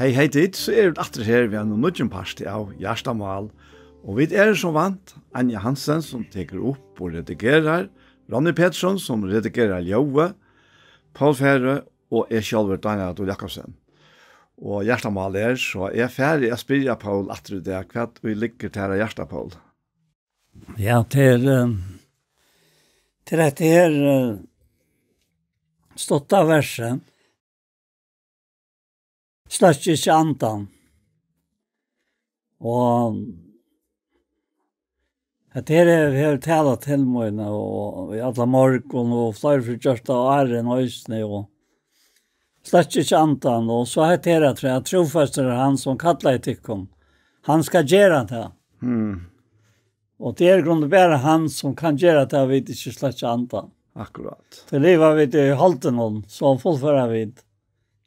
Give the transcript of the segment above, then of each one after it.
Hei, hei dit, så vi atter her ved en nødgen parti av Gjerstamal. Og vi som vant, Anja Hansen som teker opp og redigerer, Ronny Pettersson som redigerer Ljøve, Paul Fære og jeg selv Daniel Adol Jakobsen. Og Gjerstamal så jeg ferdig å spille Paul atter det, hva vi ligger til Gjersta, Paul? Ja, til dette her stått av verset. Sløtt ikke andan. Og at her vi har talat til meg og i alla morgon og flere for gjørst av æren og øsne og sløtt ikke andan. Og så har jeg trofast han som kallar i tikkum. Han skal gjøre det. Og det grunn bare han som kan gjøre det, vi ikke sløtt ikke andan. Akkurat. Til livet vi i halten noen, så fullfører vi det.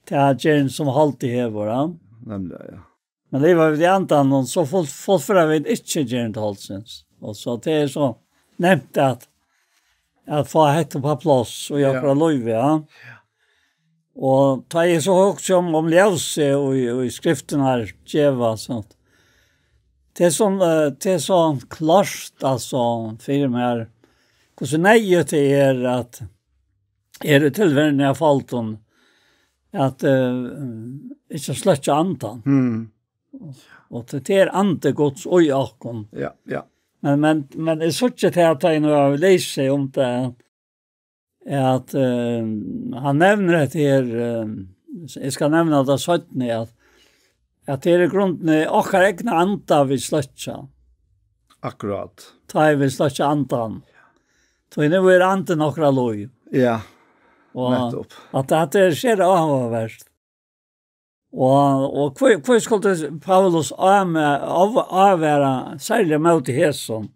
Det gjerne som alltid hever, ja. Nemlig, ja. Men livet vi i andan noen, så fullfører vi det ikke gjerne til halsens. Og så det så nevnt at få hette på plass og gjøre lov, ja. Og ta jeg så også om ljøse og i skriften her, djeva, sånt. Det är så klart alltså för mig hur så nej till att det tillvärden jag fallt om att inte släcka andan. Och det ante Guds oj akon. Ja, ja. Men det är så att jag nu läser om det att han nämner det här jag ska nämna det så att det är grunden och egna anta vi släcka. Akkurat. Ta vi släcka andan. Så nu är andan några loj. Ja. Och att det sker avvärst. Och hur skulle Paulus avvara särskilt mot Heson?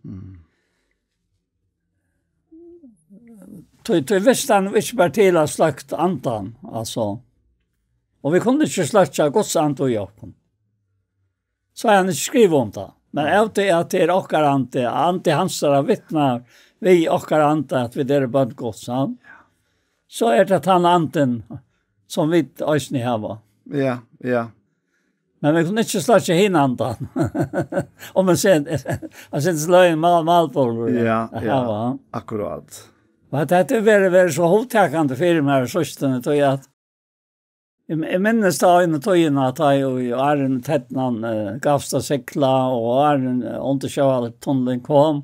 Till västan inte bara till att slakt andan, alltså. Och vi kunde inte slakta Guds ande och Jakob. Så han inte skriva om det. Men efter att det är åkar ante hansara vittnar vi åkar ante att vi är bad Guds ande. Så är det att han anden som vi ösni hava. Ja, ja. Men vi kunde inte slakta hin andan. Om man säger, alltså inte slöjn malpol. Ja, ja, akkurat. Och det är väldigt så hovtäckande för mig systen tror jag att jeg minnes da inn i tøyene at jeg og en tettene gavsta sekla og undersjøvallet tunnelen kom.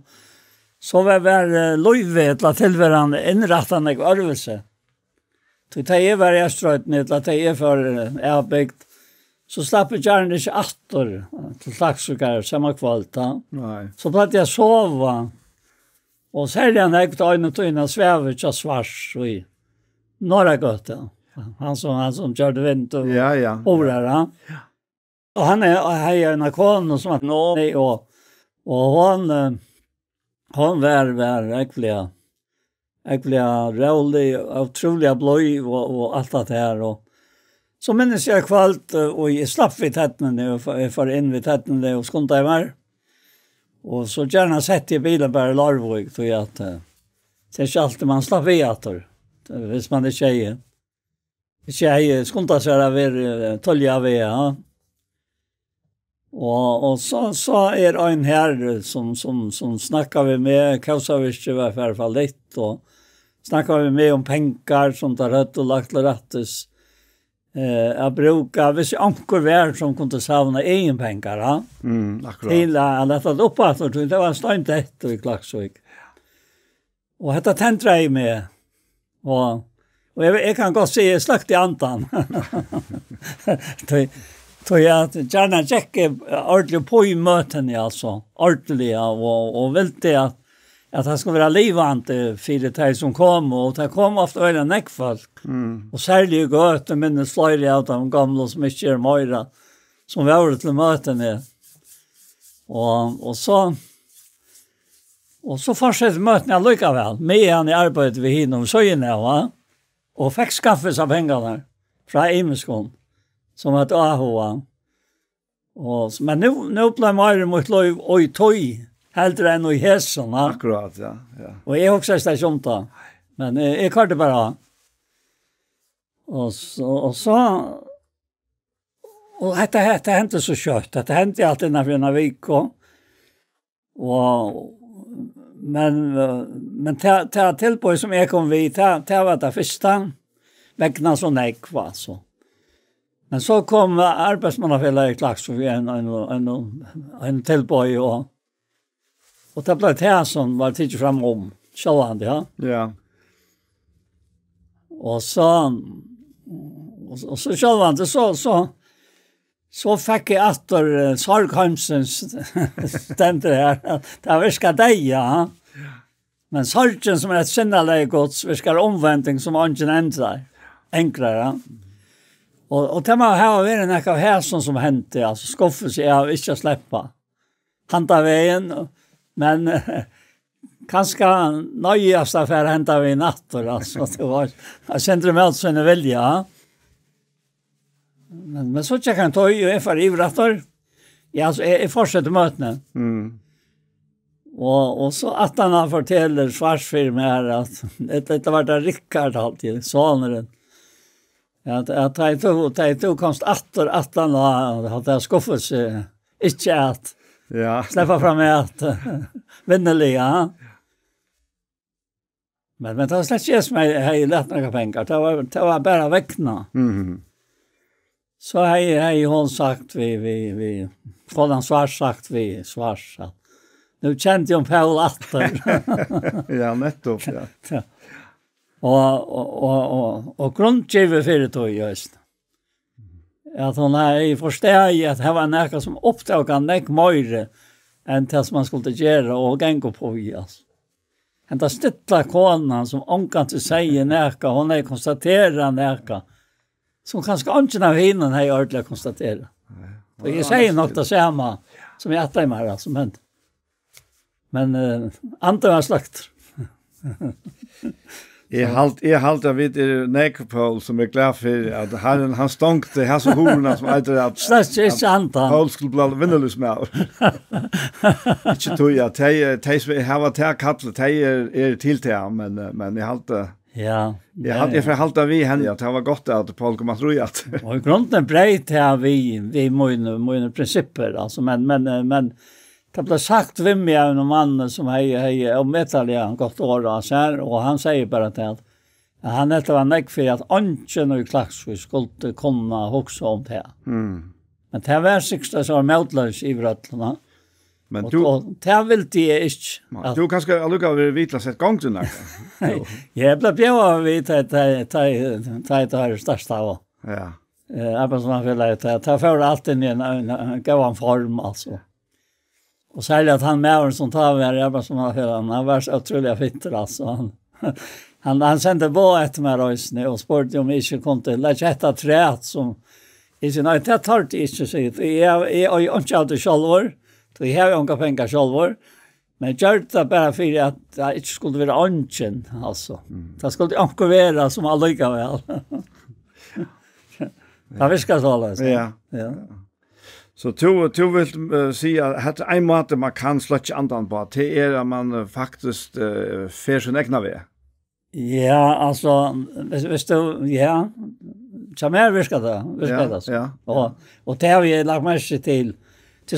Så var det løyve til tilværende innrettende øvelse. Så jeg var i Østrøyten til at jeg for bygd. Så slapp jeg gjerne ikke atter til slagsukere samme kvalta. Så platt jeg sova. Og særlig han jeg øyne tøyene svever ikke svars i några gøtter. Han som körde vind och orar. Ja. Och han är en akon som att nå och hon var äckliga rolig otroliga blöj och allt det här och så minns jag kvalt och i slapp vid tätten nu för in vid tätten det och skonta i mer. Och så gärna sett i bilen bara larvig så att det är inte alltid man slapp vid åter. Hvis man är tjej. Jag skonta sig över tolja av ja. Och så är en här som snackar vi med Kausavic i alla fall lite och snackar vi med om pengar som tar rätt och lagt rättes. Jag brukar vis ankor värd som kunde savna egen pengar ja. Akkurat. Till att det upp att det var stönt ett i Klaxvik. Och detta tänkte jag med och jag kan gå se slakt i andan. Så jag gärna checka ordentligt på i möten alltså. Ordentligt och vill det att det ska vara livande för det som kom och det kom ofta öliga näckfolk. Och särskilt gott och minnes flera av de gamla som inte är möjliga som var till möten. Och så fortsätter mötena lika väl. Med han i arbetet vid hinom söjene va. Och fick skaffes av pengarna från Imeskon som att AHA. Men nu blev mer mot lov och i toj helt än i hässen. Akkurat, ja. Och jag också är sånt då. Men jag kan det bara. Och Och det hände så kött. Det hände alltid när vi en vecka. Och men ta tillboj som jag kom vid ta var det första väckna så nekva så. Men så kom arbetsmannafället i Klagsvik en tillboj och det blev det som var tidigt fram om självande, ja. Ja. Och så självande så fick jag efter Sorgheimsens ständer här. Det viskar dig, ja. Men sorgen som ett sinnelige gods viskar omvändning som ingen ändrar. Enklare, ja. Och det var här var en av häsen som hände, alltså skuffelse av inte släppa. Hanta vägen, men kanske nöjast affär hända vi i natt. Alltså, det var, jag kände mig alltså en vilja, ja. Men så jag kan ta ju för ivrator. Ja, alltså jag fortsätter mötena. Mm. Och så att han fortäller svarsfirma här att det var där Rickard alltid sonaren. Att jag tog konst att han hade skuffat sig inte att släppa fram med att vinneliga. Men det var slett inte mig hej lätt några pengar. Det var bara väckna. Mhm. Så hej hon sagt vi får den svars sagt vi svars. Nu kände jag Paul Atter. Ja, nettopp, ja. Och grundgiver för det just. Att hon har förstått att det var något som upptagade nek mer än det som man skulle göra och gänga på i. En där stittla konan som ångan till säger näka, hon har konstaterat näka. Som kanske inte av hinnan har jag ordentligt konstaterat. Och jag säger nog det samma som jag äter med alltså, men andra har slagt. Jag haltar vid Nekopol som är glad för att han stånkte här så horna som äter att Slags antan. Paul skulle bli vinnelös med. Inte tog jag, det här var det kattlet, det är till det, men jag haltar. Ja. Jag förhaltar vi henne att det var gott att Paul kom att tro att. Och i grunden breit här vi mina principer alltså men det blev sagt vem jag en man som hej om metalliga gott år så här och han säger bara att han det var näck för att anken och Klagsvik skulle kunna också om det. Mm. Men det var sista så moutlös i vrötlarna. Men du det vill det inte. Du kanske lukka vitla sett gång till när. Jag blev bjöd vid det största av. Ja. Arbetsmannafället det får alltid en gåvan form alltså. Och särskilt att han med som tar med arbetsmannafället han var så otroligt fitter alltså. Han sände på ett med röjsne och spurgade om jag inte kunde lägga ett träd som i sin ögon. Det tar det inte sig. Jag är inte alltid självår. Jag har inte pengar självår. Men jag gör det bara för att det inte skulle vara anken. Alltså. Det skulle inte vara som allika väl. Det viskar så alltså. Ja. Så du vill säga att en måte man kan slått andan på det är att man faktiskt för sin egna väg. Ja, alltså visst du ja. Chamär viskar det. Ja. Och det har vi lagt märke till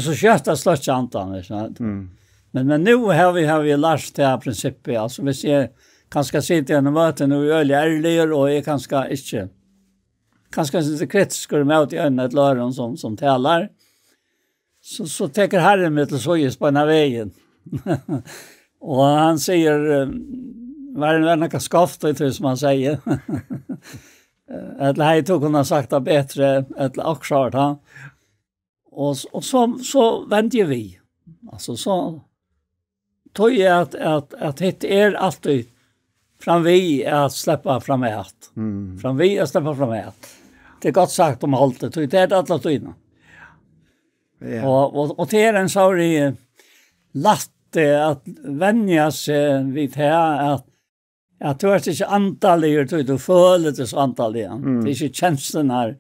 så kösta slått andan så. Men nu har vi lärt det här principet alltså vi ser kanske sitta i en möte nu är ärlig och är kanske inte kanske inte kritisk med i ett läron som talar. Så tänker Herren med till såjes på den här vägen. Och han säger var det något skafta som han säger. Eller jag tog hon har sagt det bättre eller också ha. Och så vände vi. Alltså så tog jag att det alltid fram vi att släppa fram ett. Fram vi att släppa fram ett. Det är gott sagt om allt det. Det är alla tydna. Ja. Och det är en sorg latte att vänja sig vid det här att du är inte antallig du följer det så antallig. Det är inte känslorna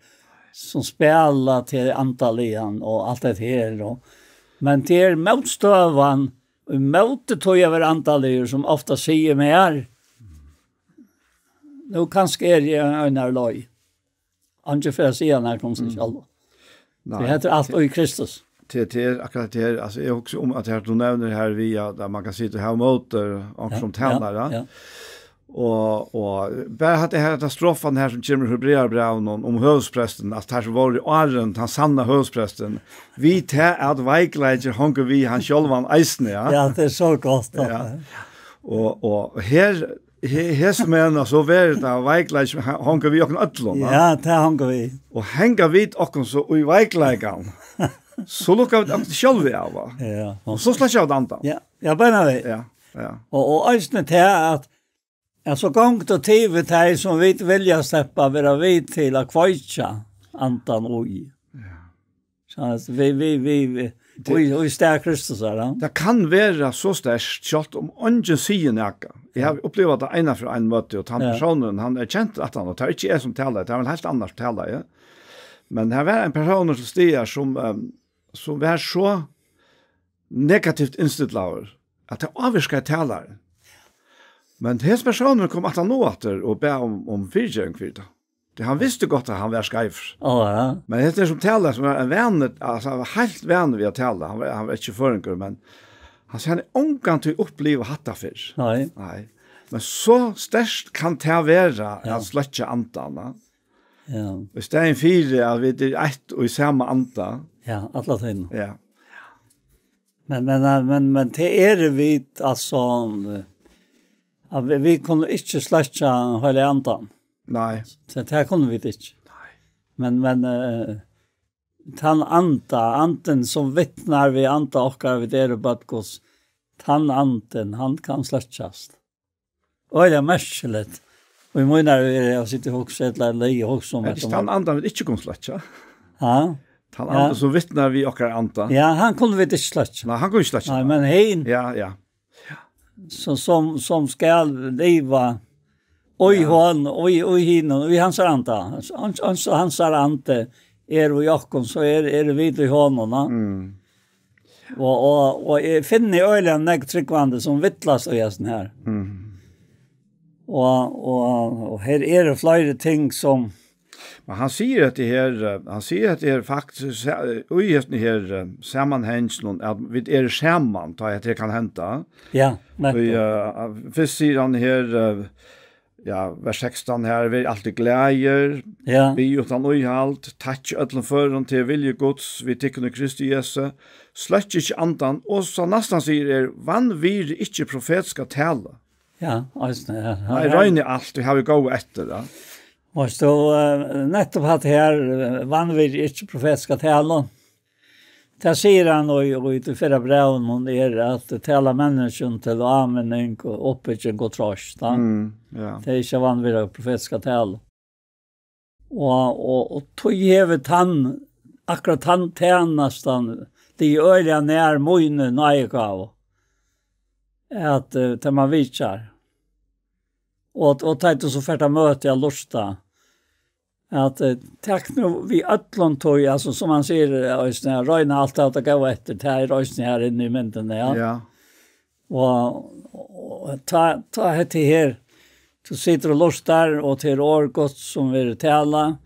som spelar till antallig och allt det här. Men det är motståvan och mot det tog över antallig som ofta säger mer. Nu kanske är det en loj. Inte för att säga när de sig själva. Det heter allt och i Kristus. Till akkurat det alltså är också om att du nämner här via där man kan sitta här motor och som talar. Ja. Och bara hade här katastrofen här som kommer Hebreerbrevet om hövsprästen att här var det åren han sanna hövsprästen vi tar att vägledger hanker vi han självan eisne ja. Ja, det är så gott. Ja. Och här som är så värd av vägledger hanker vi och öllon. Ja, det hanker vi. Och hänga vi och så i vägledgan. Så lukkar vi att själva av. Ja. Och så släcker jag antan. Ja, jag bara vet. Ja. Och eisne till att alltså gångt och tivet här som vi vilja släppa vara vid till att kvaitja antan och i. Ja. Så att vi stärker Kristus här. Det kan vara så stärkt kjalt om ungen sier näka. Jeg har upplevt det ena fra en møte, og han personen, han kjent at han, og det ikke som taler, det vel helt annars taler, ja. Men det var en person som stiger som var så negativt innstilt at det avvirker taleren. Men hans personer kom at han nå etter og be om fyrtjøring for det. Han visste godt at han var skreif. Ja. Men det som taler, som var en vän, alltså han var helt vän vid att tala. Han var inte förenkare, men han sa han är ångan till att uppleva hatta för. Nej. Men så störst kan det vara att släcka antarna. Ja. Hvis det en fyra, att vi är ett och i samma anta. Ja, alla tiden. Ja. Men det är vi alltså att vi kunde inte släcka hela antan. Nej. Så det här kunde vi inte. Nej. Men anten som vittnar vi anta och vi det badgos. Anten, han kan släckas. Och det är märkligt. Och i månader jag sitter också eller lägger också om att anten vill inte kunna släcka. Ja. Anten som vittnar vi och anta. Ja, han kunde vi inte släcka. Nej, han kunde inte släcka. Nej, men hein. Ja. Så som ska leva oj hon oj hinno vi hans anta hans ante och Jakob så är det vid i honom och finner ölen nägtryckvande som vittlas och sån här och här är det flera ting som men han säger att det är faktiskt oj här sammanhängen att vi är samman tar att det kan hända ja men först säger han här vers 16 här vi alltid glädjer. Ja. Vi utan ohalt, tack ödlen förron till vilje Guds, vi tycker Kristi Jesu, slötch inte andan, och så nästan säger vann vi inte profetiska tala. Ja, alltså Nej, röjni allt, vi har ju gå efter det. Och så nettopp hatt här vann vi inte profetiska tala. Det säger han och i det förra breven är att tala människan till användning och uppbyggning och tröst. Ja. Det är inte vanliga profetiska tal. Och tog hevet han, akkurat han tjänastan, det är öliga när mojnen nägav. Att man vitjar. Och tajt så färta möte jag lusta. Att tack nu vi öllon tog alltså som man ser ösnä röna allt att gå efter det här ösnä här inne i mynden ja. Och ta det här så sitter och lustar och till årgott som vill tala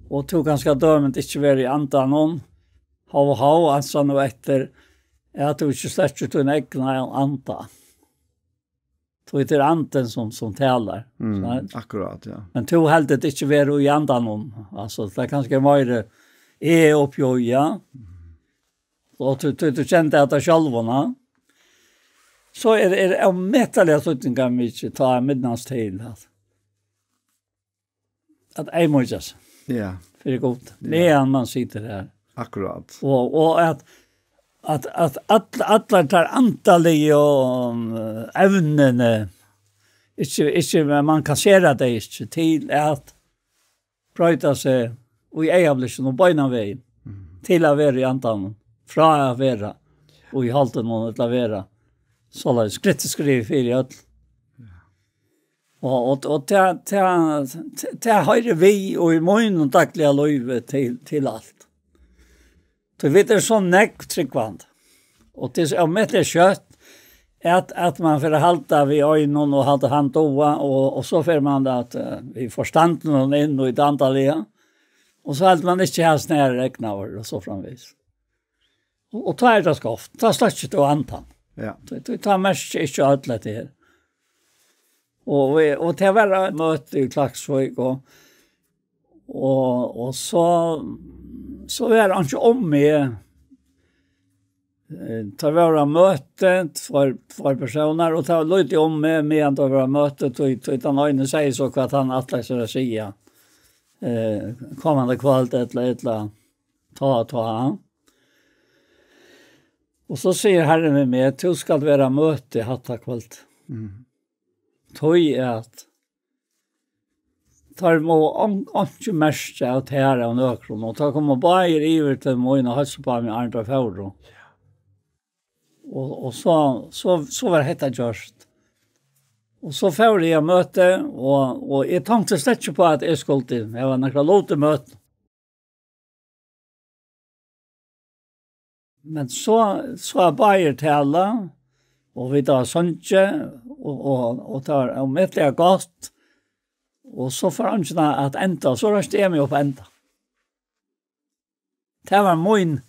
och tog ganska dömt inte vara i antan någon ha alltså nu efter att du inte släcker till en egna anta. Tog det anten som talar. Akkurat, ja. Men tog helt det inte vara i andan någon. Alltså det kanske mer är uppjöja. Och du kände att det självarna. Så är det mätaliga slutningar mycket ta midnattstid. Att ej måjas. Ja. För det gott. Det är man sitter där. Akkurat. Och att alla tar antallig och ävnen inte man kan se det inte till att pröjta sig och i ägablisen och böjna vägen till att vara i antan från att vara och i halten och att vara så där skriv för i öll och det har vi och i mån och dagliga liv till allt. Så vet det sån tryckvand. Och det är med det kött att man för halta vid ögonen och halta hand och så för man att vi förstår någon in och ett antal. Och så hade man inte hans nära räknaver och så framvis. Och ta det skoft. Ta slags inte och antan. Ja. Det tar mest inte alla det här. Och det var möte i Klagsvik och så var han inte om med det var möte för personer och det var lite om med att det var möte och han öjne säger så att han attlags att säga kommande kvalitet eller ta. Och så säger Herren med mig att du ska vara möte hatta kvalitet. Tøy at tar må ikke mest av tæra og nøkron, og tar kommer bare iver til møyne og halse på med andre fjord. Og så var dette gjørst. Og så fjord jeg møte, og jeg tenkte slett ikke på at jeg skulle til. Jeg var nekla lov til møte. Men så er bare tæla, og vi tar sånne, og tar og med det godt, og så får han ikke at enda, så røste jeg meg opp enda. Det var min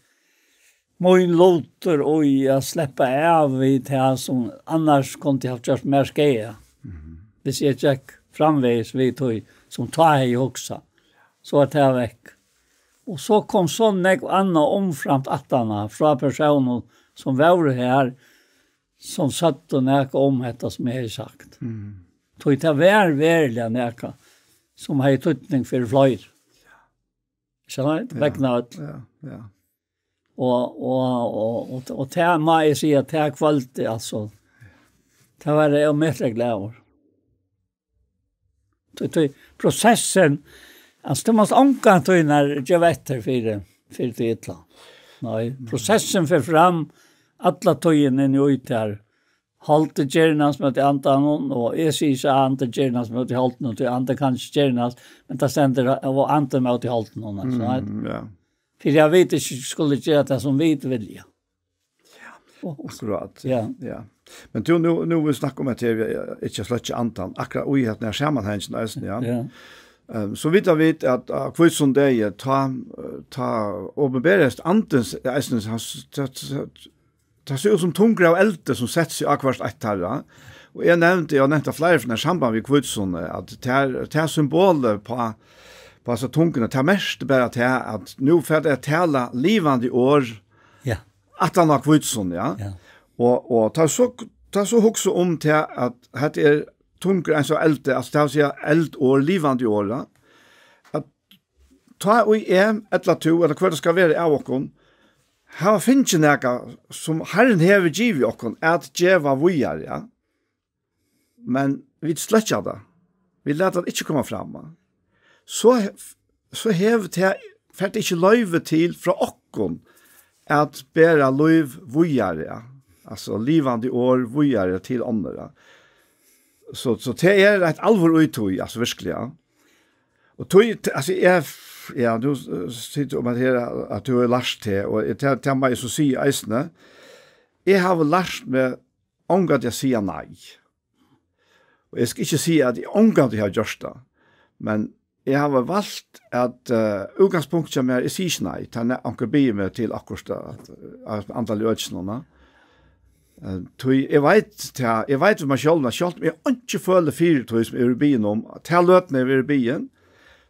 låter og jeg slipper av i det som annars kunne jeg ha gjort mer skje. Hvis jeg gikk framveis vi tog, som tar jeg også, så var det vekk. Og så kom sånn jeg annet omframt attene fra personen som var her, som satt och näka om detta som jag har sagt. Tog det verkligen näka som har tutning för flyr. Så det väcknat. Ja. Och det må jag säga att det är kvalitet alltså. Det var det jag mycket glad över. Processen alltså det måste anka till när jag vet för det ett land. Nej, processen för fram alla tøyen inn i ut her. Halte gjernas med til antan, og jeg sier ikke ante gjernas med til halten, og til ante kanskje gjernas, men det stender og ante med til halten. Ja. For jeg vet ikke skulle gjøre det som vi vilja. Ja, akkurat. Ja. Men du, nu vil snakke om at jeg ikke slett ikke antan, akkurat ui at når sammenhengen, ja. Så vet vi at kvitson det ta åpenberes antens det ser ut som tungra av elte som setter seg akkurat etterra. Og jeg nevnte flere fra samband med kvitson at det er symboler på altså tungene, det er mest bare til at nå får det tale livande år at han har kvitson, ja. Og det er så også om til at det er tungra en så elte, altså det er å si eldår, livande år, at ta og et eller to, eller hva det skal være av okken, her finnes ikke noe som Herren hever givet okken, at djeva vujar, ja. Men vi slett det. Vi lærte det ikke komme frem. Så hever det for det ikke løyve til fra okken, at bæra løyv vujar, ja. Altså livande år vujar til andre. Så det er et alvor uttøy, altså virkelig, ja. Og tøy, altså du sitter om at du har lært det, og det er meg så sier eisene, jeg har lært meg omgat jeg sier nei. Og jeg skal ikke si at jeg omgat jeg har gjort det, men jeg har valgt at utgangspunktet som jeg sier ikke nei, til jeg omgat blir meg til akkurat antall økene. Jeg vet for meg selv, men selv om jeg ikke føler 4 som er i byen om, til løtene er i byen,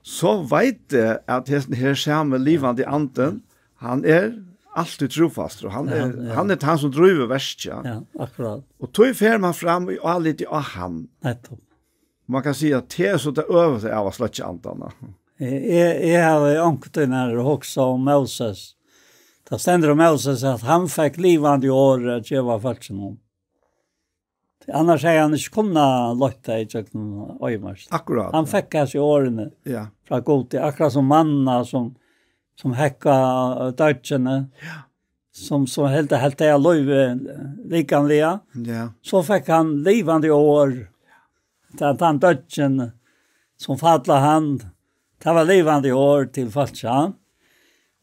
så vet jeg at her samme livande anden, han alltid trofast, og han han som driver verst, ja. Ja, akkurat. Og tog fer man fram og litt av han. Nettopp. Man kan si at det er så det øvelse av å slett andene. Jeg har ångt når også om Moses. Det stender om Moses at han fikk livande i året at jeg var faktisk noen. Annars har han ikke kunnet løtte i kjøkken øyemars. Akkurat. Han fikk hans i årene fra god til, akkurat som manna som hekka dødsene, som helt det løyve likanlige. Så fikk han livande i år til at han dødsene som fattla han. Det var livande i år til fatsa.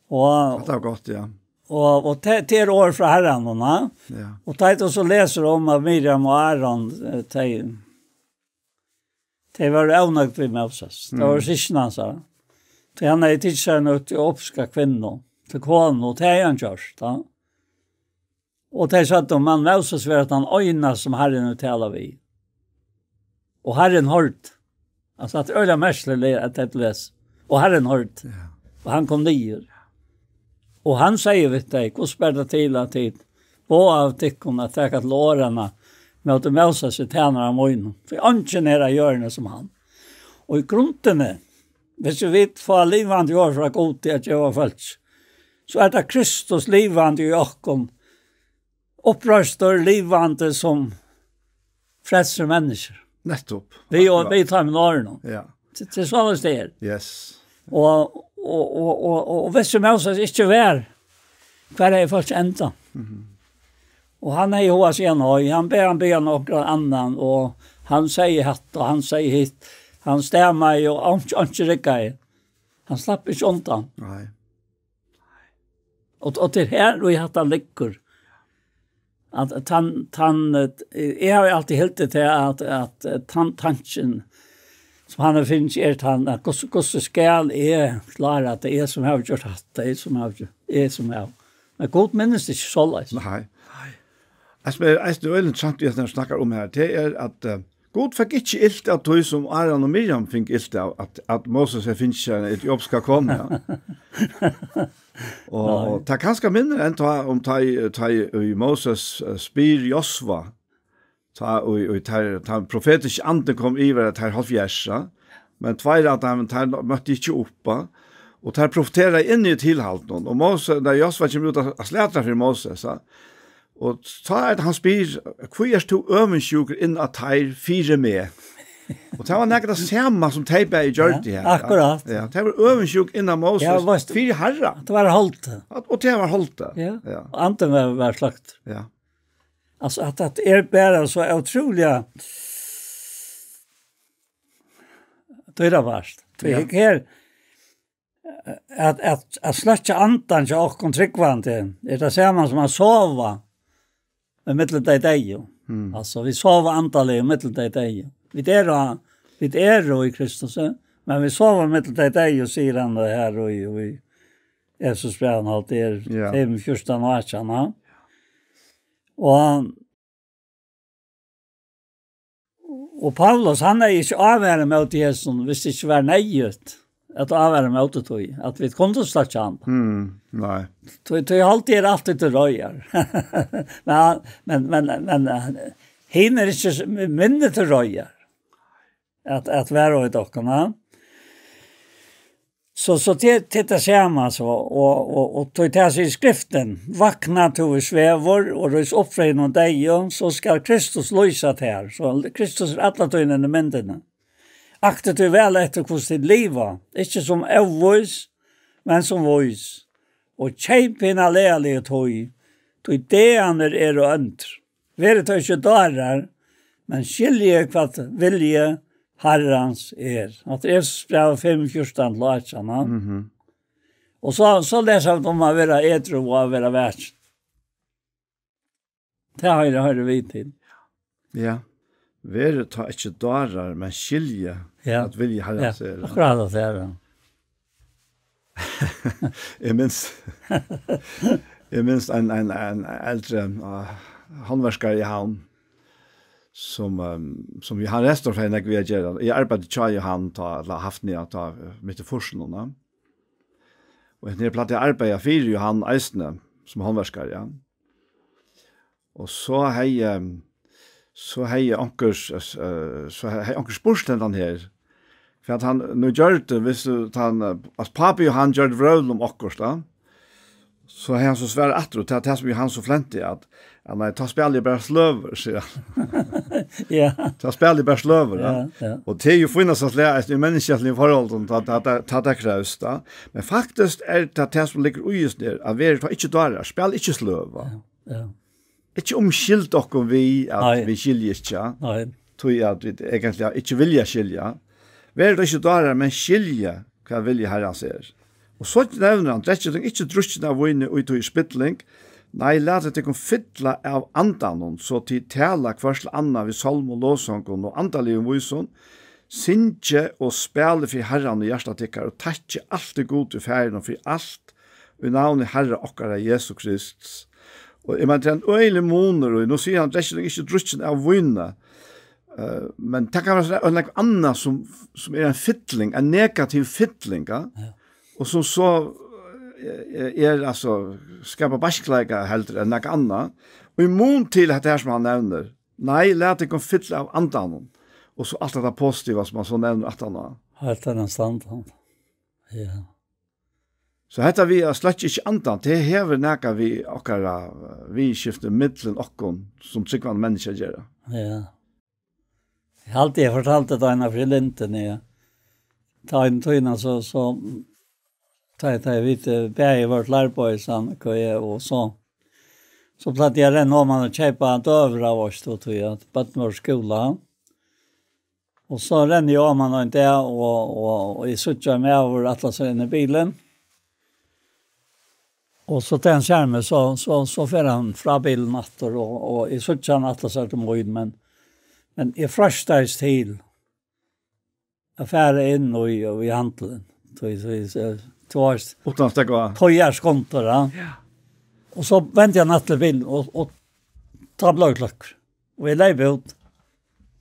Det var godt, ja. Og det år fra Herren, og det så leser om at Miriam og Aaron, de var avnøgt ved Moses. Det var sysken han sa. Så han är till sig något till uppska kvinnor. Till kvinnor och till han görs. Och det sa att om man Moses var att han öjna som Herren uttalar vi. Och Herren hört. Alltså att öra märsle att det läs. Och Herren hört. Ja. Och han kom ner. Och han säger vet dig, hur spärda till att tid. På av tickorna täcka till årarna. Med att Moses i tjänar av öjna. För anken era görna som han. Och i grunden hvis vi vet för livande gör för att gå till att göra följts. Så är det Kristus livande i åkken. Uppröstar livande som frälser människor. Nettopp. Vi tar med åren. Ja. Det så är det. Yes. Och hvis Moses inte var kvar är först ända. Och han är ju hos en höj. Han ber några annan och han säger hatt och han säger hit. Han stämmer ju och inte rycker. Han slapp inte undan. Nej. Och till här då hatt han lyckor. Att jag har alltid helt det till att tanken som han finns han att hur skall är klara att det är som har gjort att det är som har. Men god minns det så lätt. Nej. Alltså det är väldigt intressant att jag snackar om här. Det är att God fikk ikke ilt av tog som Aron og Miriam fikk ilt av at Moses finnes et jobb skal komme. Ja. og det er ganske mindre enn om Moses spyr Josva, ta profetisk ande kom iver at her halvfjersa, men tveir at han møtte ikke oppa, og ta profeterer inn i tilhalt noen. Og Moses, da Josva kommer ut av slætra for Moses, og så er det han spyr, hvor er du øvensjuker inn at her fire med? Og det var nekket det samme som teipa i Gjørdi her. Akkurat. Ja, det var øvensjuk inn av Moses, fire herra. Det var holdt. Og det var holdt. Ja, og andre var slagt. Ja. Altså at det er bare så utrolig det er verst. Det er ikke her at sløtja andan til åkken tryggvande er det samme som å sova med middelte i deg. Altså, vi sover antallet i middelte i deg. Vi er jo i Kristus, men vi sover middelte i deg, sier han det her, og i Jesus brev, alt det er 5-14 år siden. Og Paulus, han er ikke avhæret med til Jesus, hvis det ikke var nøyet at avhæret med til tog, at vi kunne slakke han. Nei. Tog alltid alltid til røyer. men hin er ikke minne til røyer. At være i dokkene. Så til det samme, og tog til seg i skriften, vakna til svever, og røys oppfrøy noen deg, så skal Kristus løse til her. Så Kristus er alle tøynene myndene. Aktet du vel etter hvordan ditt liv var, ikke som avvis, men som vois. Og kjeipina lealige tog ideaner er og ønder. Vere tog ikke darar, men skilje hva vilje Herrens er. At det er brev 5-14 låtsarna. Og så leser vi om å være edru og å være vært. Det har vi til. Ja. Vere tog ikke darar, men skilje at vilje Herrens er. Ja, akkurat det er det. Jag minns en äldre handverkare i havn som vi har restaurant för när vi gör. Jag arbetade tjej i havn haft ni att ta mitt i forskningarna. Och när jag plattade arbeta för Johan Eisne som handverkare. Ja. Och så hej ankers borsten här. För att han nu gör det, visst han as pappa han gör det vröl om akkurat då. Så har han så svär att det som han så flentig att han tar spel i bara slöver så. Ja. Tar spel i bara slöver. Ja. Och det är ju finnas att lära i mänskliga förhållanden att ta krävs då. Men faktiskt är det som ligger just där att vi tar inte där spel inte slöver. Ja. Inte omskilt och vi att vi skiljer inte. Nej. Tror jag att vi egentligen inte vilja skilja. Vær det ikke der, men skilje hva vilje Herren ser. Og så nevner han, ikke drusjen av vøyne ut i spytling, nei, lete til å fytle av andanen, så til tala hversel anna ved salm og låssangen og andalige vøysen, Sinje og spille for Herren i hjertet tikkere, og takke alt det gode i ferien, og for alt i navnet Herre okkara Jesu Kristus. Og jeg mener, det en øyelig måneder, og nå sier han ikke drukken av vunnet, men det kan være noe annet som en fytling, en negativ fytling, ja? Og som så altså, skapar baskleika heller enn noe annet. Og i mån til det her som han nevner, nei, let ikke fytle av andan, og så alt det positiva som han så nevner at han har. Helt annan standard. Ja. Så hetta vi slett ikke andan, det hever nækka vi okkara, vi skifter middelen okkon som tryggvann mennesker gjør. Ja. Jeg har alltid fortalt det en av frilinten, jeg tar en tøyna så tar jeg vidt bæg i vårt lærbøysan, og så platt jeg renn om han å kjøpe døver av oss, tog jeg, på vår skola. Og så renn jeg om han det, og jeg sutter med over atlas inn i bilen. Og så til en skjerme, så fer han fra bilen natter, og jeg sutter han atlas til møyd, men jeg frøstes til å fære inn i handelen. Utan att gå. Tojarskontor, ja. Och så väntade jag natt till bilen och ta blöjklockor. Och jag lev ut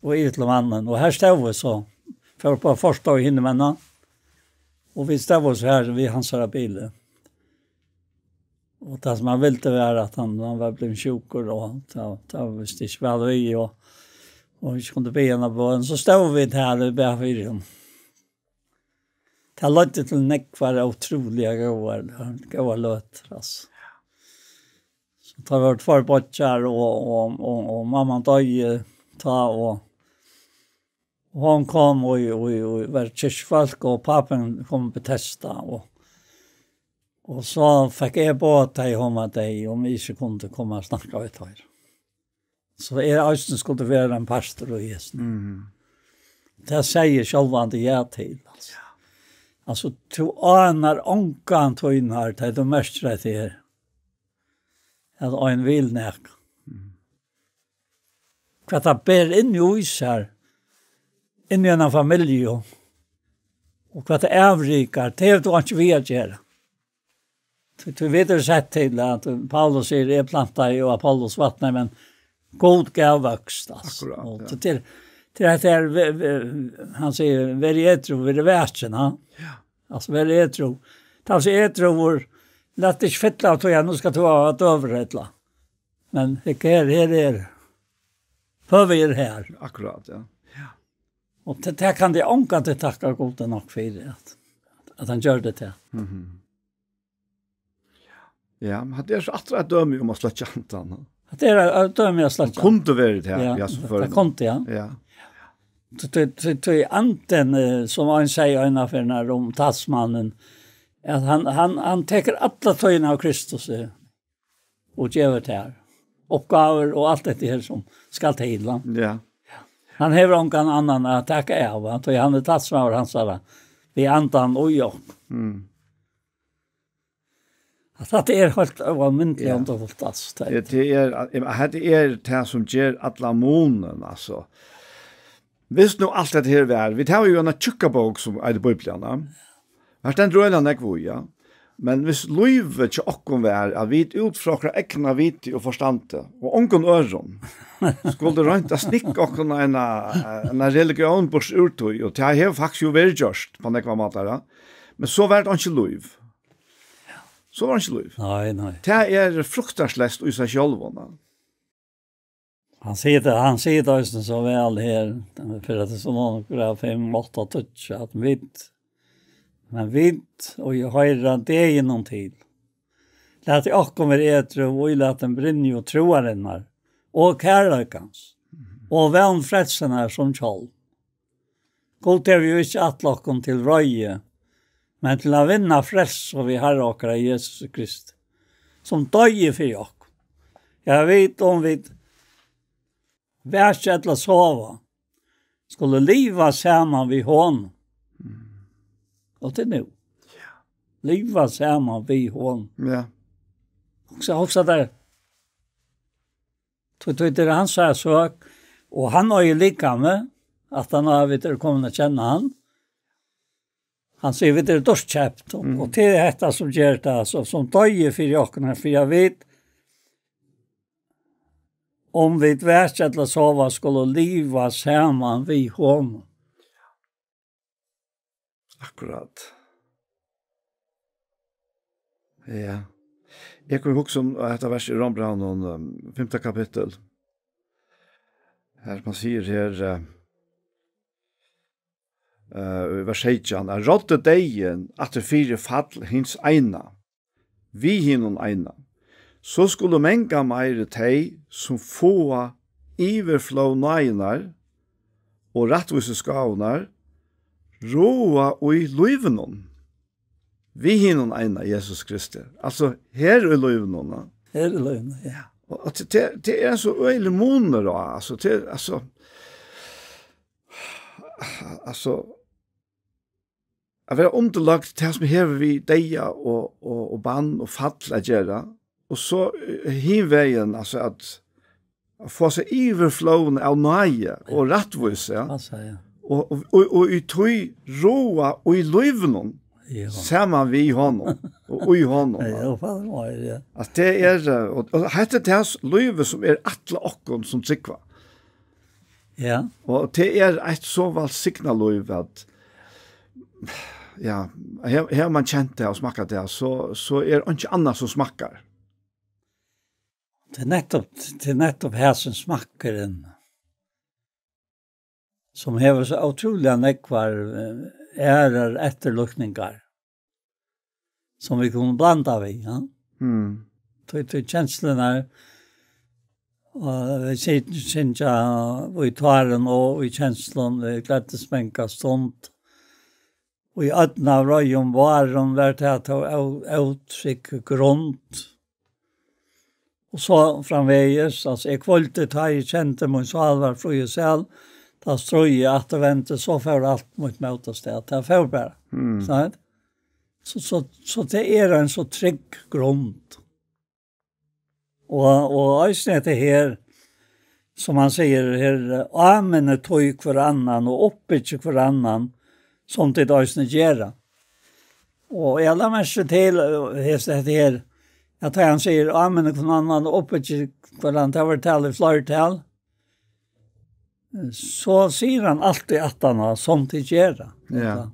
och ut till mannen. Och här stod vi så. För på första och hinnemännen. Och vi stod oss här vid hans här bilen. Och det som man ville var att han var blivit sjuk och ta visst inte väl vi och vi kunde bena på en. Så stod vi här och bär för det har lagt till nekvar otroliga goda löter. Alltså. Så tar vi vårt förbotjar och mamman dög ta och hon kom och var kyrkfolk och pappen kom på testa och så fick jag båta i honom att dig om vi inte kunde komma och snacka ut här. Så Øystein skulle vara en pastor och Jesus. Det säger självande ja till. Alltså to anar onkan tøyn har det de mest rätt här. Att en vill näck. Vad det ber in i husar. In i en familj och vad det avrikar det du inte vet göra. Du vet det sett till att Paulus säger är planta i och Apollos vattnar men god gavväxt alltså. Och till att han säger verietro vid världen, ha. Ja. Alltså verietro. Alltså etro vår låt dig fettla att jag nu ska ta att överrättla. Men det är för vi är här. Akkurat, ja. Ja. Och det kan det onkan till tacka gott nog för det att han gör det till. Ja, men det är så att döma om att släcka antan. Det är att döma att släcka. Kunde vara det här, ja, så för. Det kunde, ja. Ja. Till anten som han säger en affär när om tassmannen att han täcker alla töjna av Kristus och ger det här uppgifter och allt det här som ska till. Ja. Han har någon annan att tacka av att han är tassman och han sa vi antan och jag. Att det är helt övermyntligt och fantastiskt. Det är det som ger alla månen alltså. Visst nu allt det här var. Vi tar ju en tjocka bok som är i Bibeln. Här den dröjlan är ja. Men hvis livet ikke okkom var, at vi utfra okra egna viti og forstante, og ongon øron, skulle det rønt å snikke okkom en religion bors urtøy, og det har faktisk jo vært gjørst på nekva matar, men så var det ikke liv. Så var det ikke liv. Nei. Det fruktarslest i seg sjølvåna. Han sier det også så vel her, for at det er så noen grad 5-8 touch, at men vidt, og jeg høyrer det gjennom tid. Lät jeg også være etter, og jeg lät den brinne og troer henne, og kærløkens, og vennfredsene som kjall. God er vi jo ikke at lakken til røye, men til å vinne frels, og vi har akkurat Jesus Krist, som døye for oss. Jeg vet om vi värst eller sova skulle liva samman vid hon. Och det nu. Ja. Liva samman vid hon. Ja. Också där. Det han sa så och han har ju lika med att han har vet kommit att känna han. Han säger vet det dörrkäpt och det är detta som gör det alltså som döjer för jag för jag vet om vi vet att sova skulle leva samman vi honom. Akkurat. Ja. Jag kan också om detta vers i Rombrand 5 kapitel. Här man säger här vers 16 är rådde dejen att det fyra fall hins eina. Vi hinon eina. Så skulle menga meire tei som få iverflow nøynar og rattvise skaunar roa og i luivenon. Vi hinon eina Jesus Kristi. Altså her i luivenon. Her i luivenon, ja. Og det er så øyelig moner da. Altså, det altså jeg vil underlagt til som hever vi deia og bann og fall at gjøre. Og så hinveien, altså at få seg iverflowen av nøye og rattvise. Ja. Og i tog roa og i løyvenon. Ja. Sammen vi i honom og i honom. Ja. At det og hette det hans løyve som atle okkon som tryggva. Ja. Og det et så valgsigna løyve at ja, her man kjent det og smakket det, så ikke annet som smakkar. Det er nettopp her som smakker den, som hever så utrolig nekvar etterlukningar, som vi kunne blanda vi, ja. Til kjenslene og vi synes vi tar den og i kjenslene, vi glettesmenka stund, og i ødna av røyom varum vært at utsikk grunt. Og så framveges, altså jeg kvolte ta i kjente min salvar fru i selv, da strøy jeg at det vente, så får alt mot møtested, det er for bare. Så det en så trygg grunn. Og øyne det her, som han sier her, amene tøy hver annan, og oppbyggje hver annan, som det øyne gjør. Og jeg la meg ikke til, det her, at han sier, amene hver annan, og oppbyggje hver annan, det var tal i flertal, så sier han alltid at han har som det gjør. Ja.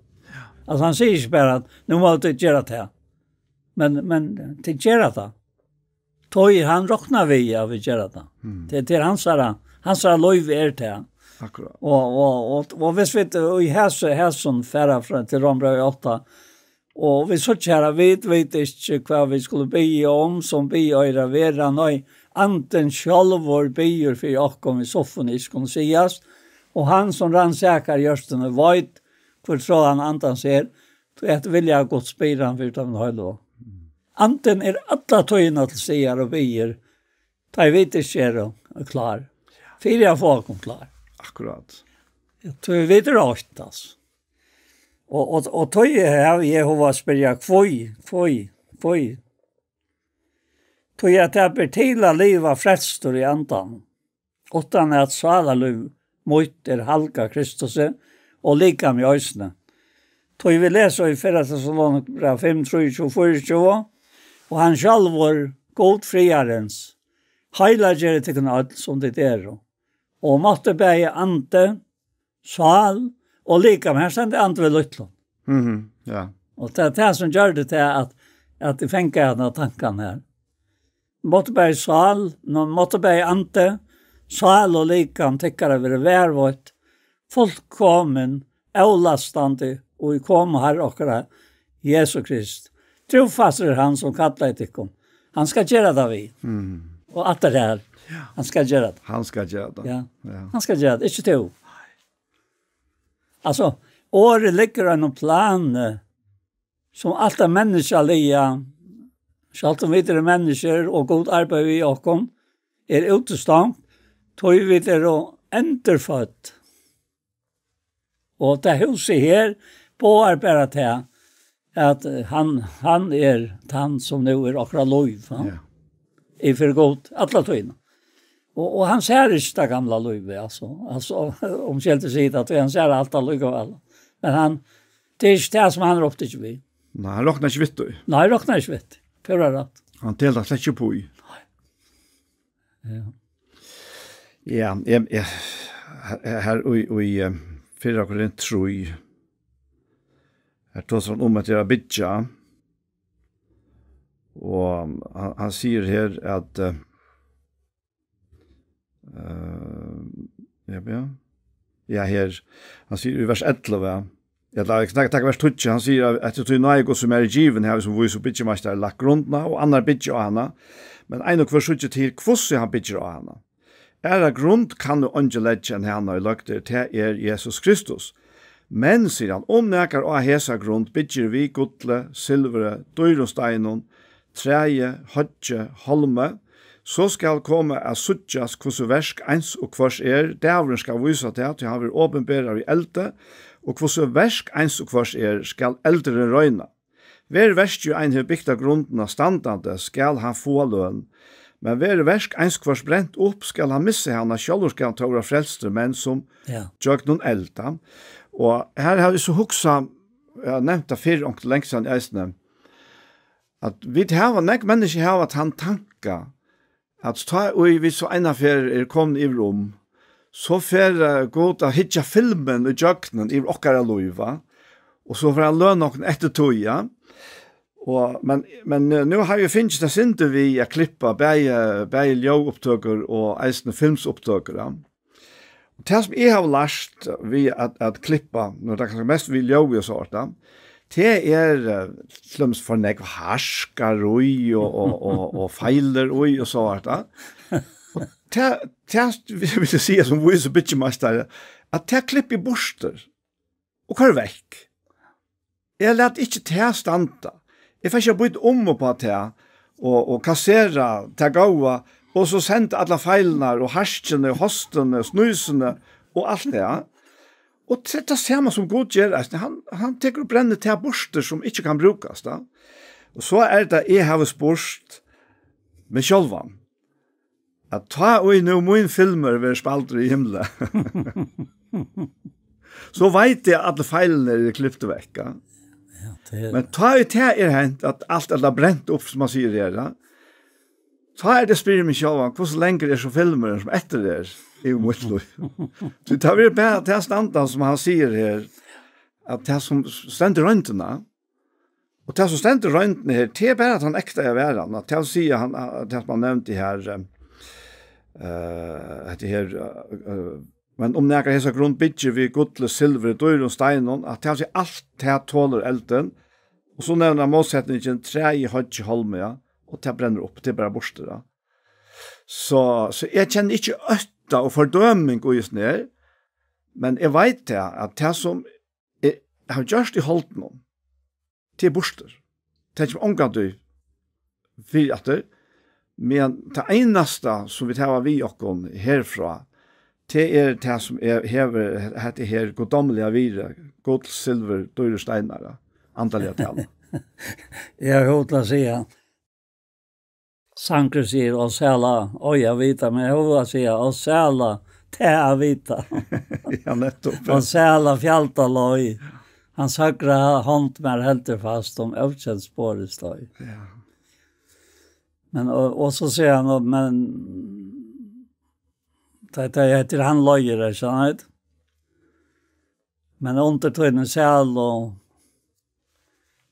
Altså han sier ikke bare at nå må det gjøre det. Men det gjør det. Tøy han råkner vi av å gjøre det. Det hans lov til. Akkurat. Og hvis vi i hæsson færre fra til Rombrand 8, og vi så kjære vet ikke hva vi skulle be om, som be øyre være nøy, anten sjálvor beier for okkom i soffon ikke kunne sies, og han som rannsakar gjørstene vet hvor så han antan ser, at vilja Guds biran for utan høylo. Anten alla tøyna til sier og beier, da jeg vet ikke klar. Fyra folk klar. Akkurat. Du vet rått, altså. Og tøy her, Jehova spør kvoi. Tøy at jeg ber til å leve frelstor i andan, utan at svalaløv mot halka Kristus og lika med øysene. Tøy vi leser i 4. Thessalonikerbrev 5:23-24, og han selv var god friarens, heila gjerne til knall som det og måtte bæge ante, sval og lika med, her stendte ante ved lytlån. Ja. Og det det som gjør det til at de fengar denne tanken her. Måtte bæge sval, måtte bæge ante, sval og lika med tykkere ved værvått, fullkommen, avlastande, og i kom her okkara, Jesus Krist. Trofast han som kallar et ikkom. Han skal gjøre det vi. Og at det her. Han skal gjøre det. Han skal gjøre det. Ja. Han skal gjøre det, ikke to. Altså, året ligger en plan som alt menneskelige, selv om vi mennesker og god arbeid i okkom, utestånd, tog vi og enderfødt. Og det huset her på arbeidet til at han han som nå akkurat lov. Ja. I for godt, alle tøyene. Och han ser inte det gamla livet alltså om skälter sig att han ser allt väl. Men han det är inte det som han ropte inte vi. Nej, han råknar inte vitt då. Nej, han råknar inte vitt. Pura rätt. Han delar slett inte på i. Ja, här i 4 Korint 3. Här tar han om att göra bitcha. Och han säger här att ja, här han säger i vers 11. Jag tackar vers 12. Han säger att det är något som är given här som vi så bitchmästare lagt grundna och andra bitcher av henne. Men en och vers 12 till kvosse han bitcher av henne. Era grund kan du ikke legge en henne i løgter til Jesus Kristus. Men, sier han, om nekar av hesa grund bygger vi gudle, silvere, døyrosteinon, treje, hodje, holme, så skal komme a suttjas kvose versk eins og kvars dævren skal vise til at jeg har vært åpenbærer i elte, og kvose versk eins og kvars skal eldre røyna. Hver versk jo ein har bygta grunden av standande skal han få løn, men hver versk eins kvars brent opp skal han misse henne, selv skal han tåre frelstre menn som gjør noen elda. Og her har vi så hoksa, jeg har nevnt det før og lengst i eisene, at vi har, nek mennesker har at han tanka, at vi så ena fer kommet i rom, så fer god å hitja filmen og jøknen i okkara loiva, og så får han løn noen etter toga. Men nu har vi finnes det sinte vi klippa begge ljøopptøker og eisende filmsopptøkere. Det som jeg har lært vi at klippa, når det er mest vi ljøg og sånt, det slums for nek harskar og feiler og sånt. Og det vil jeg si som vi så bitchemester, at det klipper i borster og kvar vekk. Jeg lät ikke det standa. Jeg fikk ikke bytt på det og kassera det gaua, og så sendte alle feilene og harskene, hostene, snusene og alt det. Og det ser man som god gjør. Han teker og brenner til borster som ikke kan brukes. Da. Og så det jeg har spørst med sjølvan. At ta og nå min filmer ved spalter i himmelen. Så vet jeg at alle feilene klippet vekk. Men ta i det hent at alt brent opp, som man sier her. Ta det spyrir meg sjálvan, hvordan lenger så filmer som etter det i mitt liv. Så det vil bare til standan som han sier her, at det som stender røntene, og det som stender røntene her, det bare at han ekta er væren. At det sier han, det som han nevnte her, men om nekar hesa grunn bygger vi gudle, silver, døyr og steinon, at det sier alt det tåler elden, og så nevner han målsetningen tre i hodje holme, og det brenner opp, det bare borster. Så jeg kjenner ikke øtta og fordøming og just ned, men jeg vet det, at det som jeg har gjørst i holden om, det borster. Det ikke omgang du fyrir at det, men det eneste som vi tar vi okkon herfra, det det som hever hette her goddommelige vire, god silver, døyre steinere, antallige tall. Jeg har hørt å si Sankre sier å sæla, jeg vita, men jeg har hørt å si å sæla, det vita. Ja, nettopp. Å sæla fjalta loj. Han sakra hånd mer helt fast om avkjent spåret støy. Ja. Men, og så sier han, men det heter han løyer, skjønner. Men undertøyne sæl og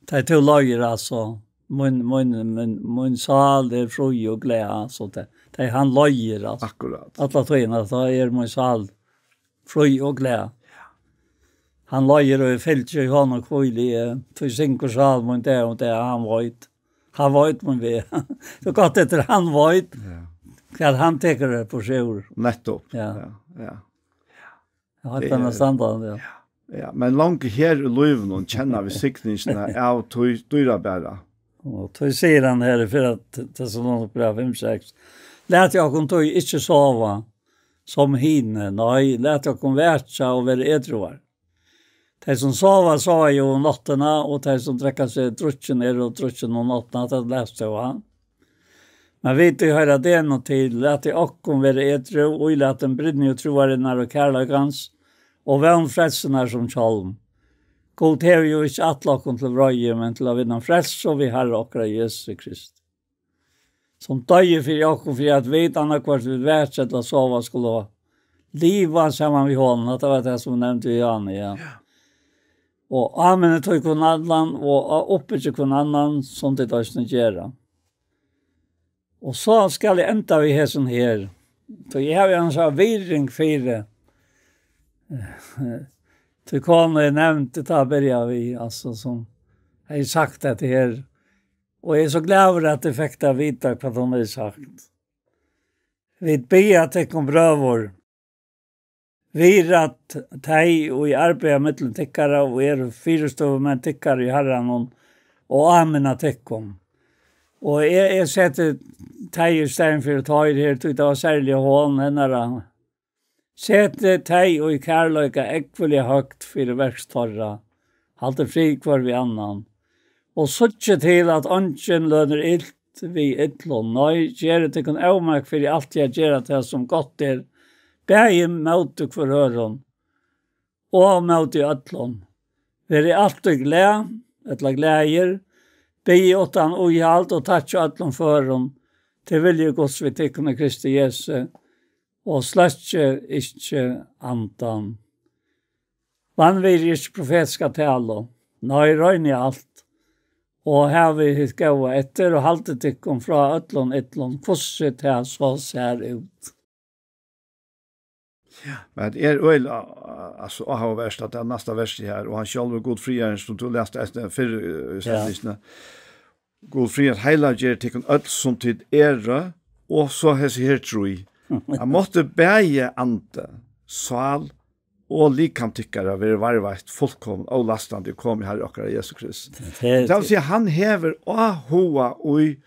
det to løyer, altså. Min sal fri og glede, så det han løyer, altså. Akkurat. Alla tøyne, da min sal fri og glede. Han løyer og fyllt seg hånd og kvøylig, tog synker sal, men det og det, han vøyt. Han vøyt, men vi. Så godt etter han vøyt. Ja. Att han teker det på sjur. Nettopp. Ja. Ja. Jag har inte standard ja. Ja, men långt här i Löven och känner vi siktningarna av dyra bära. Och då säger han här för att det är så långt bra 5-6. Lät jag kom då inte sova som hinne. Nej, lät jag kom värtsa och vara edroar. De som sova sa ju om natterna och de som dräckade sig drutchen ner och drutchen om natterna, det läste jag han. Men vet du höra det något till att det också vara etro och illa att den brinner och troarinnar och kärlekans och vänfrälsarna som kjalm. God har ju inte atlaken till röje men till att vinna fräls och vi har och Jesus Krist. Som döjer för Jakob för att veta annat vi vet att sova skulle ha. Liva samman vid honom, att det var det som nämnde i Jan igen. Ja. Och amen tog kun annan och uppe till kun annan som det då ska göra. Och så ska jag ända vid häsen här. Så jag har en sån virring för det. Det kom nämnt det där börjar vi alltså som jag har sagt det här. Och jag är så glad över att det fick det vita vad de har sagt. Vi ber att det kom brövor. Vi att tej och i arbetar med tickare och fyrstov med tickare i herran och amena täckom. Och jag sätter tej i stället för att ta i det här tyckte jag var särskilt hån henne. Sätter tej och i kärlöka äckvälliga högt för verkstorra. Halte fri kvar vid annan. Og suttje til at ånden lønner ilt vi ytlån. Nei, gjør det kan avmerk for alt jeg gjør det som godt Bæg møte for høren. Og møte ytlån. Vi alltid gled, etla gleder. Bæg åttan og i alt og tatt ytlån for høren. Til vilje gods vi tikkene Kristi Jesu. Og sletje ikke andan. Man vil ikke profetiska tale. Nei, røyne alt. Og her vi hitt gåa etter og halte tikkum fra ötlån, hvordan det så ser ut. Ja, men det øyla, altså, å ha verst at det næsta verset her, og han selv er god frieren, som du leste etter før sendisene. God frieren, heila gjer tikkum öll som tid og så hese her troi. Han måtte bæge ante, sval, og likamtykkere vil varveit fullkommen og lastande kom i herre okkara Jesus Krist. Det vil si han hever hoa og i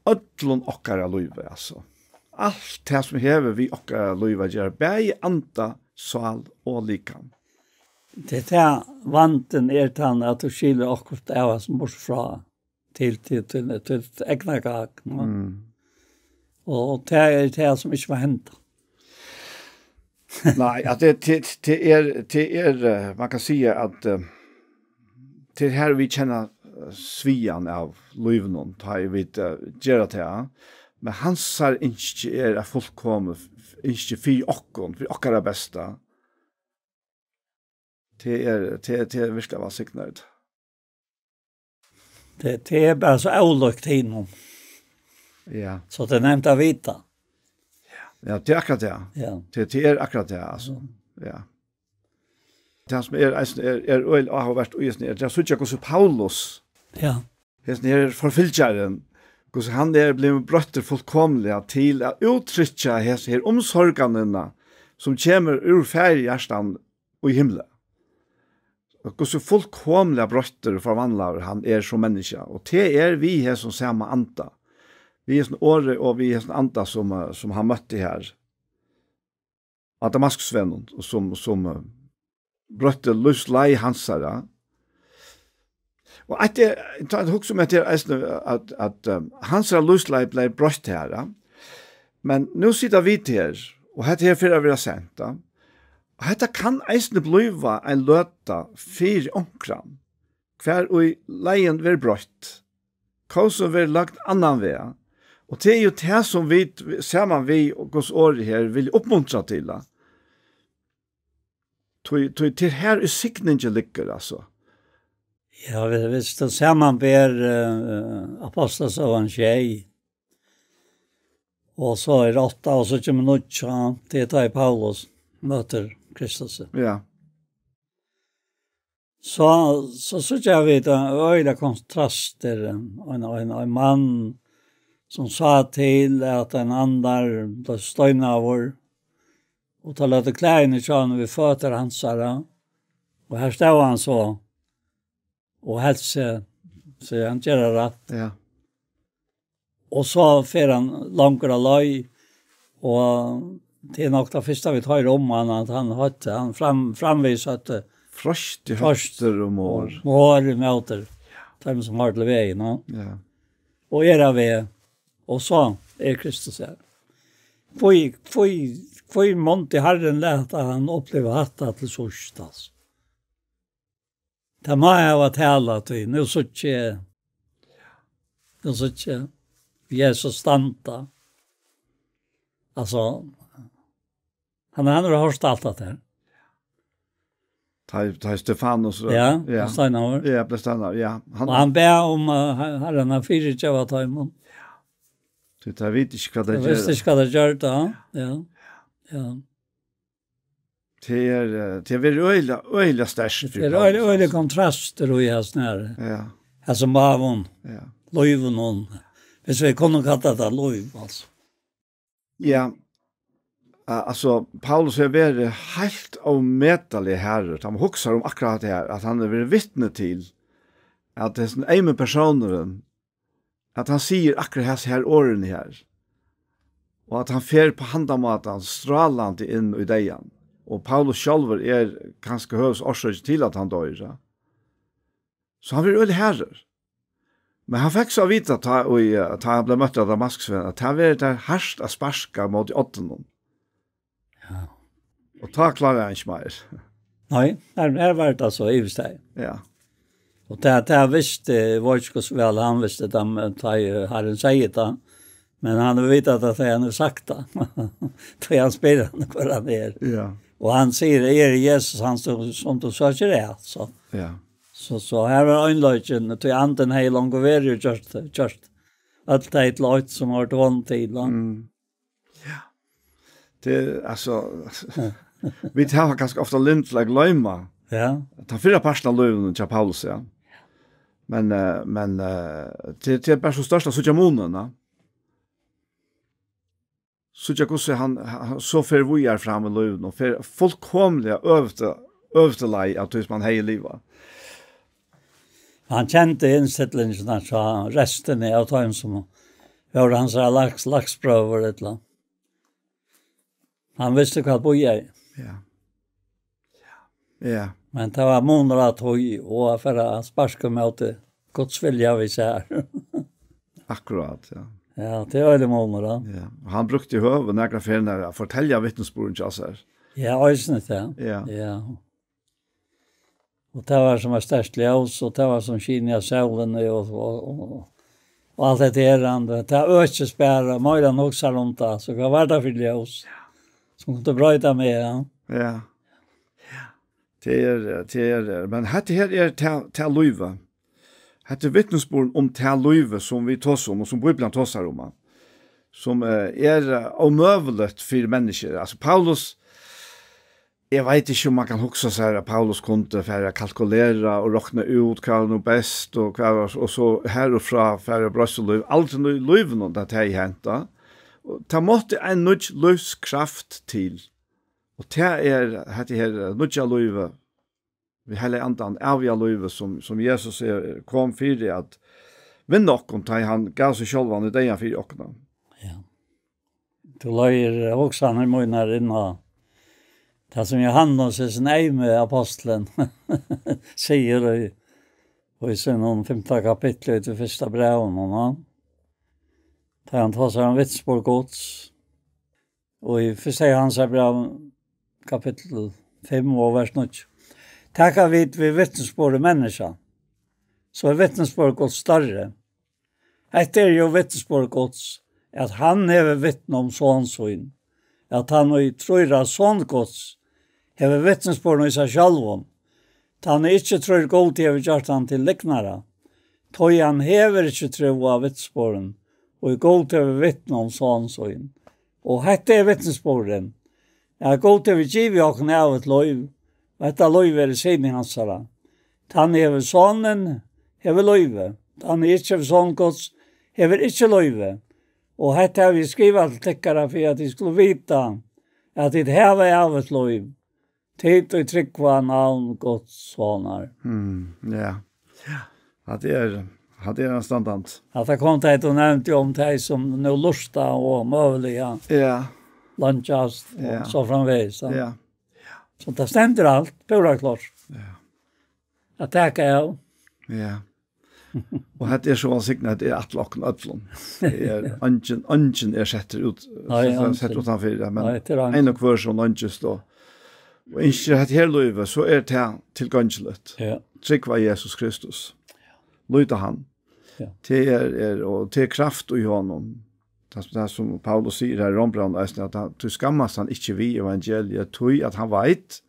ödlun okkara luive, altså. Alt det som hever vi okkara luive gjør, bæg anta, sval og likam. Det vanten tann at du skiljer okkur av som bort fra til egna gag. Og det det som ikke var hendt. Nej, att det man kan säga att det här vi känner svian av livnon tar vi gör det men hans har inte att fullkomligt inte för okkon för okkara bästa. Det är visst var signat. Det är bara så avlukt inom. Ja. Så det nämnt av vita. Ja, det akkurat det. Ja. Det akkurat det, altså. Ja. Det som øyel og har vært uisne, det er sånn hvordan Paulus, ja. Hesten forfylkjaren, hvordan han blevet brøtter fullkomlig til å uttrykke hesten her omsorgene som kommer ur ferie hjertan og i himmelen. Og hvordan fullkomlig brøtter forvandler han som menneske. Og det vi her som samme anta. Vi är sån åre och vi är sån anta som har mött det här. Att Damaskusvännen och som brötte luslai hansara. Och att det också med det att hansara luslai blev brött här. Men nu sitter vi här och här för att vi har sent. Och detta kan eisne bliva en löta för onkran. Kvar och leien ver brött. Kausa ver lagt annan väg. Och det är ju det som vi, samman vi och oss år här, vill uppmuntra till. Till här är signingen ligger alltså. Ja, visst då samman ber apostlar så en tjej. Och så är 8 och så kommer något till tar Paulus möter Kristus. Ja. Så jag vet öjda kontraster en man som sa till att en andar då stöjna vår och talade kläderna i tjärna vid fötter hans här. Och här stod han så och hälsa så han gör rätt. Ja. Och så för han långkara löj och det är nog det första vi tar om att han framvisat frost i höster och mår. Mår möter. De som har till vägen, no? Ja. Och era väg. Och så Kristus här. Får månte Herren lät att han uppleva hatta till sorst alltså. Det må jag ha talat till. Nu så inte Jesus stanta. Alltså han har hört allt det här. Ta Stefanus. Ja, Steinar. Ja, blev stannar. Ja, han ber om Herren har fyrt jag var tajmon. Du tar vet inte vad det gör. Visst ska det göra då. Ja. Det är öjla stärst. Det är öjla kontraster och jag snär. Ja. Alltså mavon. Ja. Löven hon. Hvis vi kunde kalla det löv alltså. Ja. Alltså Paulus är väldigt helt omätlig här. Han huxar om akkurat det här att han är vittne till att det är en personer att han säger akkurat här åren här. Och att han fer på handamatan strålande in i dejan. Och Paulus själv är ganska hörs orsök till att han dör. Så han vill väl herrer. Men han fick så vita att han blev mött av Damaskusvän att han var där härst att sparska mot åttonån. Ja. Och ta klarar han inte mer. Nej, här var det alltså i sig. Ja. Och det visste Wojciech väl, han visste att han hade sagt det. Men han vet att det är nu sakta. Då han spelar på det mer. Ja. Och han säger, är Jesus han som du sa inte det alltså. Ja. Så här var önlöjtjen, till anden hej långt och ver ju just allt det ett löjt som har varit vant till. Ja. Det alltså vi tar ganska ofta lint att glömma. Ja. Ta fyra personal löven till Paulus, ja. Men det är bara så största sujjamonerna. Sujjakusse han så förvojar fram med löven och för fullkomliga övertelaj att man hej liva. Han kände insättningen så resten av tiden som var hans laxpröver ett land. Han visste vad boja i. Ja. Men det var månader höj och för att sparska mot det. Guds vilja vi ser. Akkurat, ja. Ja, det var det månader. Ja. Han brukte ju höva några färner att fortälja vittnesbörden till oss här. Ja, ösnet, ja. Ja. Och det var som var störst ljus och det var som skinja solen och allt det där. Det var ökespärra, möjligen också runt det. Så det var det för ljus. Som kunde bröta med, ja. Ja. Det är, men det här är till löjve. Det är vittnesbörden om till löjve som vi tar om och som Bibeln tar om. Som är omöjligt för människor. Alltså Paulus, jag vet inte om man kan huxa sig att Paulus kunde för att kalkylera och räkna ut vad han är bäst och så här och fra för att brösta löjve. Allt är löjven det här hänt. Det måste en nödj livskraft till. Och det är det här nödja löjve. Vi hela andan avja löjve som Jesus kom för att vinna och han gav sig själv i det för och. Ja. Du löjer också han månar inna. Det som Johannes är sin egen aposteln säger i sin 5 kapitel i det första brevet. Där han tar sig en vittnesbörd Guds. Och i första hans brev kapitel 5 och vers 9. Tackar vi vittnesbörd människa. Så är vittnesbörd Guds större. Det är ju vittnesbörd Guds att han har vittne om sånsyn. Att han har tröjra sån Guds har vittnesbörd i sig själv. Han är inte tröjra god till att göra han till liknare. Tog han hever inte tro av vittnesbörden. Och god till att vittne om sånsyn. Och detta är vittnesbörden. Jag god till att giva och av ett löv. Och detta löv är sin i hans herra. Han hever sonen, hever löve. Han är inte sån Guds, hever inte löve. Och detta har vi skrivit till täckare för att de skulle vita att det här var av ett löv. Tid och tryck var navn Guds sonar. Ja. Ja, det är en standard. Att det kom till att nämnde om det som nu lusta och möjliga. Ja. Lunchast och så framvägs. Ja. Så det stämmer allt, pura klart. Ja. Att tacka jag. Ja. Och det är så välsignat det är att locken ödlon. Det är ungen är sätter ut sätter utanför det men en och kvar som lunches då. Och inte att här löve så är det tillgängligt. Ja. Tryck var Jesus Kristus. Lyda han. Ja. Det är och det är kraft i honom. Det som Paulus säger här i Rombrand att du skammas han inte vid evangeliet tog att han vet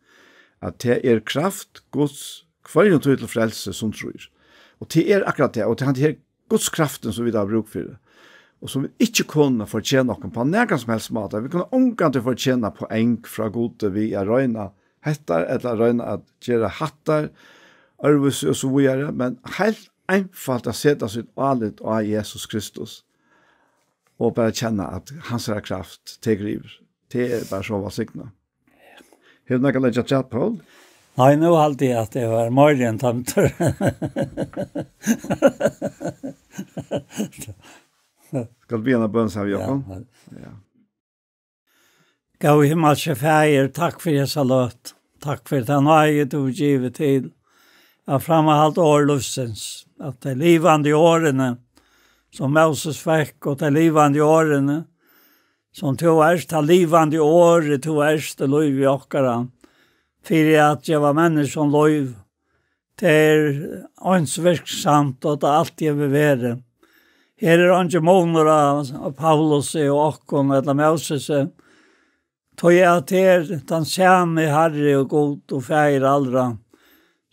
att det är kraft Guds kvargen till frälse som tror. Och det är akkurat det och det är Guds kraften som vi har bruk för det. Och som vi inte kunna förtjäna någon på någon som helst måte. Vi kunna omgående förtjäna poäng fra gode vi är røyna hettar eller røyna att göra hattar arvus och så vidare. Men helt einfalt att sätta sitt alit av Jesus Kristus och bara känna att hans kraft tegriver. Det är bara så välsigna. Hur några lägga chat på? Nej, nu alltid att det var morgon tanter. Skal vi begynne bønns av Jakob? Ja. Gå himmelske fæger, takk for jeg så løt. Takk for den nøye du givet til. Jeg framhalt årlustens, at det livande i årene, som Moses fikk, og det livande i årene, som to erst, det livande i året, to erst, det lov i okkara, for at jeg var mennesken lov. Det er åndsvirksamt, og det alltid vil være. Her er ikke måneder av Paulus og Åkon eller Moses. Tog jeg til den samme herre og god og feir aldra.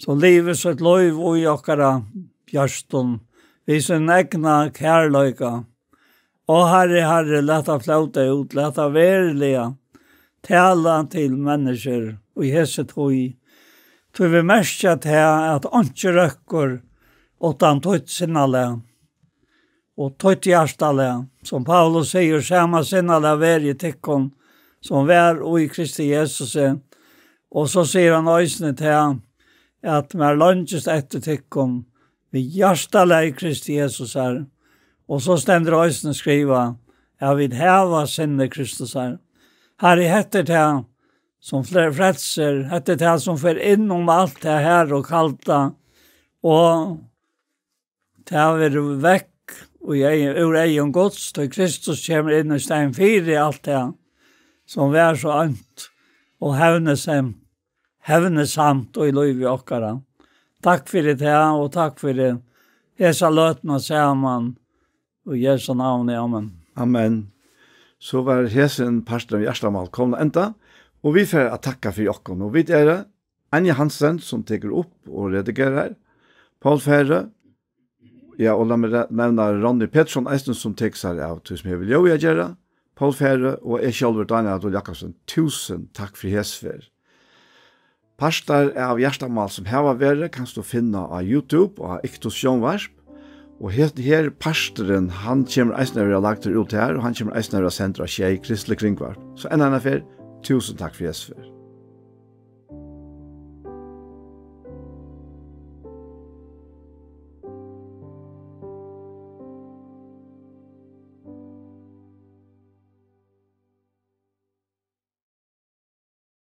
Så livet så et lov og i okkara bjørston. Vi sin egna kærløyga. Og herre, leta flauta ut, leta verilega. Tala til mennesker og i hese tog. Tog vi merskja til at ikke røkker åttan tøyt sinnale. Og tøyt hjertale, som Paulus sier, samme sinnale vær i tikkon, som vær og i Kristi Jesus. Og så sier han øysene til at vi er lønges etter tikkon, vi hjertale i Kristi Jesus her. Og så stender øysene skriva, jeg vil heva sinne Kristus her. Her i hetter til som frelser, hetter til som fer innom alt det her og kalta, og til vi vekk, og ur egen gods, til Kristus kommer inn i stein 4 i alt det, som vi er så ønt, og hevne samt og i liv i okkara. Takk for det, og takk for det. Hesa løtene sammen, og i Jesu navn, amen. Amen. Så var hesen pastor av Gjerstamal kommet enda, og vi får takka for jokken. Og vi er Anja Hansen, som teker opp og redigerer, Paul Fære, ja, og la meg nevne Ronny Pettersson, eisen som teker seg av tusen jeg vil gjøre, Paul Fære, og jeg selv Daniel Adol Jakobsen. Tusen takk for hesfer. Pastor av Gjerstamal som her var vært, kan du finne av YouTube og av Iktos Sjånvarsp. Og her pastoren, han kommer eisen over å lage det ut her, og han kommer eisen over å sende av Kjei Kristelig Kringvarp. Så en annen fer, tusen takk for hesfer.